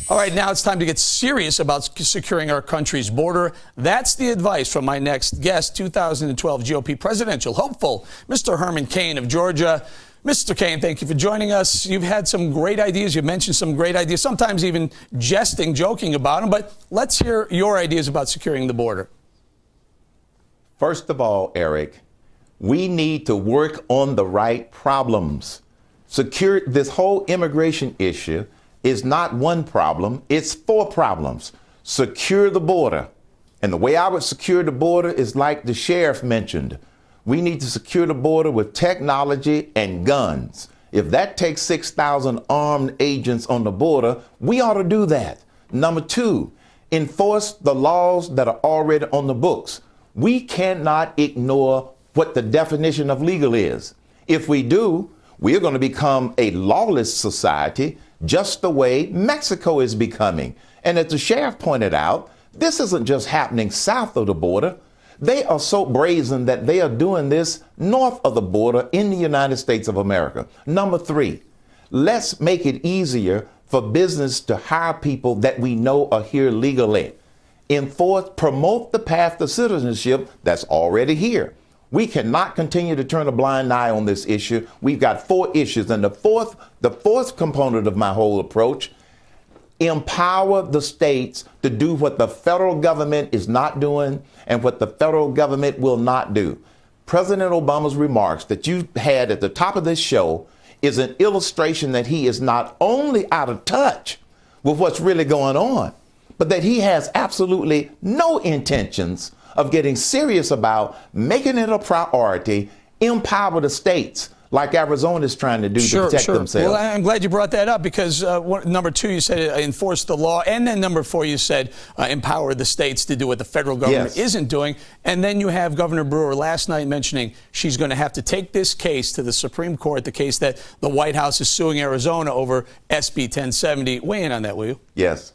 All right, now it's time to get serious about securing our country's border. That's the advice from my next guest, 2012 GOP presidential hopeful, Mr. Herman Cain of Georgia. Mr. Cain, thank you for joining us. You've had some great ideas. You've mentioned some great ideas, sometimes even jesting, joking about them. But let's hear your ideas about securing the border. First of all, Eric, we need to work on the right problems. This whole immigration issue is not one problem, it's 4 problems. Secure the border. And the way I would secure the border is like the sheriff mentioned. We need to secure the border with technology and guns. If that takes 6,000 armed agents on the border, we ought to do that. Number 2, enforce the laws that are already on the books. We cannot ignore what the definition of legal is. If we do, we are going to become a lawless society, just the way Mexico is becoming. And as the sheriff pointed out, this isn't just happening south of the border. They are so brazen that they are doing this north of the border in the United States of America. Number 3, let's make it easier for business to hire people that we know are here legally. Enforce, promote the path to citizenship that's already here. We cannot continue to turn a blind eye on this issue. We've got 4 issues. And the fourth component of my whole approach, empower the states to do what the federal government is not doing and what the federal government will not do. President Obama's remarks that you had at the top of this show is an illustration that he is not only out of touch with what's really going on, but that he has absolutely no intentions of getting serious about making it a priority, empower the states like Arizona is trying to do to protect themselves. Well, I'm glad you brought that up because number 2, you said enforce the law. And then number 4, you said empower the states to do what the federal government isn't doing. And then you have Governor Brewer last night mentioning she's going to have to take this case to the Supreme Court, the case that the White House is suing Arizona over SB 1070. Weigh in on that, will you? Yes.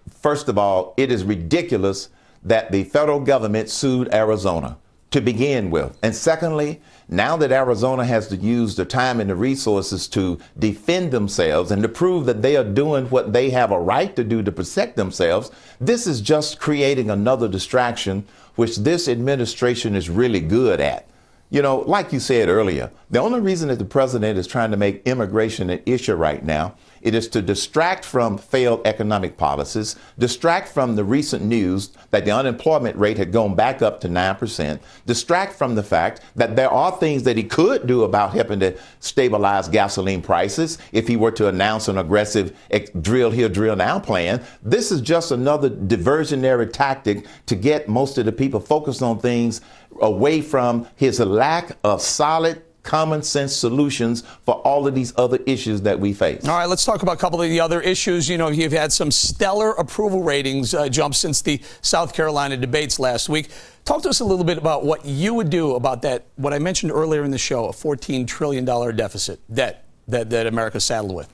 First of all, it is ridiculous that the federal government sued Arizona to begin with. And secondly, now that Arizona has to use the time and the resources to defend themselves and to prove that they are doing what they have a right to do to protect themselves, this is just creating another distraction, which this administration is really good at. You know, like you said earlier, the only reason that the president is trying to make immigration an issue right now, it is to distract from failed economic policies, distract from the recent news that the unemployment rate had gone back up to 9%, distract from the fact that there are things that he could do about helping to stabilize gasoline prices if he were to announce an aggressive drill here, drill now plan. This is just another diversionary tactic to get most of the people focused on things away from his lack of solid common sense solutions for all of these other issues that we face. All right, let's talk about a couple of the other issues. You know, you've had some stellar approval ratings jump since the South Carolina debates last week. Talk to us a little bit about what you would do about that, what I mentioned earlier in the show, a $14 trillion deficit, debt that America's saddled with.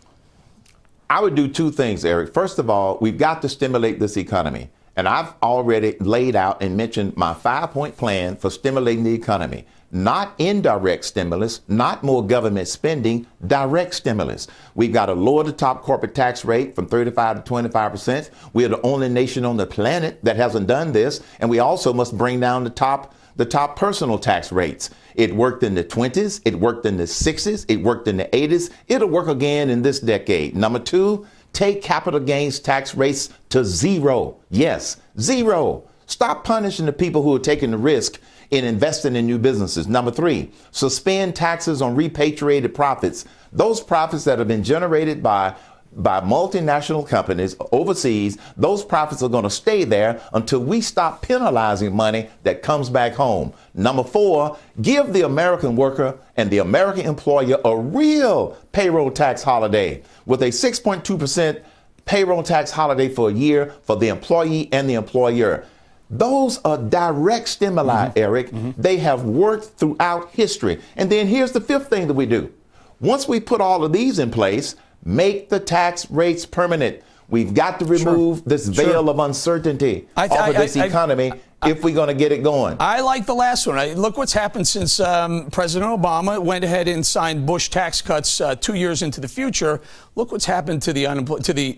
I would do 2 things, Eric. First of all, we've got to stimulate this economy. And I've already laid out and mentioned my 5-point plan for stimulating the economy. Not indirect stimulus, not more government spending, direct stimulus. We've got to lower the top corporate tax rate from 35 to 25%. We are the only nation on the planet that hasn't done this. And we also must bring down the top personal tax rates. It worked in the 20s. It worked in the 60s. It worked in the 80s. It'll work again in this decade. Number 2, take capital gains tax rates to 0. Yes, 0. Stop punishing the people who are taking the risk in investing in new businesses. Number 3, suspend taxes on repatriated profits. Those profits that have been generated by multinational companies overseas, those profits are going to stay there until we stop penalizing money that comes back home. Number 4, give the American worker and the American employer a real payroll tax holiday with a 6.2% payroll tax holiday for a year for the employee and the employer. Those are direct stimuli, Eric. They have worked throughout history. And then here's the 5th thing that we do. Once we put all of these in place, make the tax rates permanent. We've got to remove this veil of uncertainty off of this economy. if we're going to get it going. I like the last one. Look what's happened since President Obama went ahead and signed Bush tax cuts 2 years into the future. Look what's happened to the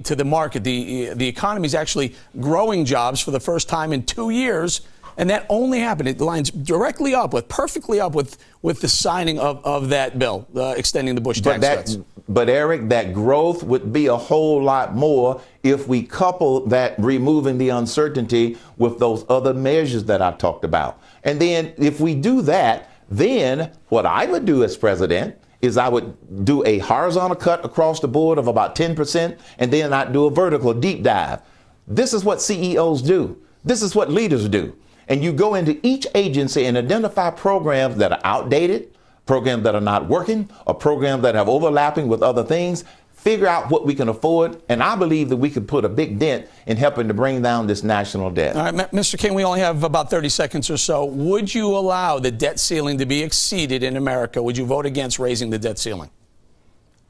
to the market. The economy is actually growing jobs for the first time in 2 years. And that only happened. It lines directly up perfectly up with the signing of that bill, extending the Bush tax cuts. But Eric, that growth would be a whole lot more if we couple that removing the uncertainty with those other measures that I talked about. And then if we do that, then what I would do as president is I would do a horizontal cut across the board of about 10%, and then I'd do a vertical deep dive. This is what CEOs do. This is what leaders do. And you go into each agency and identify programs that are outdated, programs that are not working, or programs that have overlapping with other things. Figure out what we can afford, and I believe that we could put a big dent in helping to bring down this national debt. All right, Mr. Cain, we only have about 30 seconds or so. Would you allow the debt ceiling to be exceeded in America? Would you vote against raising the debt ceiling?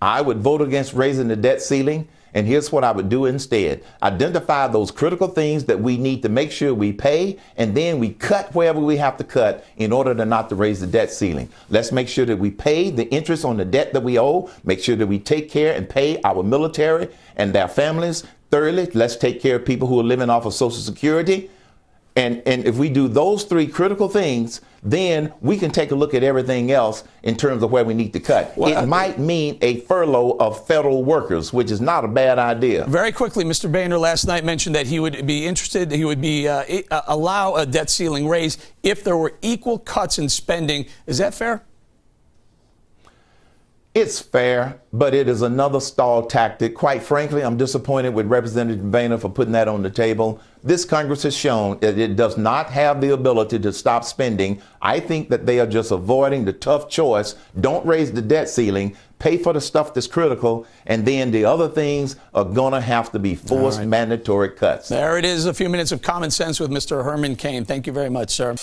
I would vote against raising the debt ceiling. And here's what I would do instead. Identify those critical things that we need to make sure we pay, and then we cut wherever we have to cut in order to not to raise the debt ceiling. Let's make sure that we pay the interest on the debt that we owe, make sure that we take care and pay our military and their families. Thirdly, let's take care of people who are living off of Social Security. And if we do those three critical things, then we can take a look at everything else in terms of where we need to cut. Well, it might mean a furlough of federal workers, which is not a bad idea. Very quickly, Mr. Boehner last night mentioned that he would be interested, he would be allow a debt ceiling raise if there were equal cuts in spending. Is that fair? It's fair, but it is another stall tactic. Quite frankly, I'm disappointed with Representative Boehner for putting that on the table. This Congress has shown that it does not have the ability to stop spending. I think that they are just avoiding the tough choice. Don't raise the debt ceiling, pay for the stuff that's critical, and then the other things are going to have to be forced mandatory cuts. There it is, a few minutes of common sense with Mr. Herman Cain. Thank you very much, sir.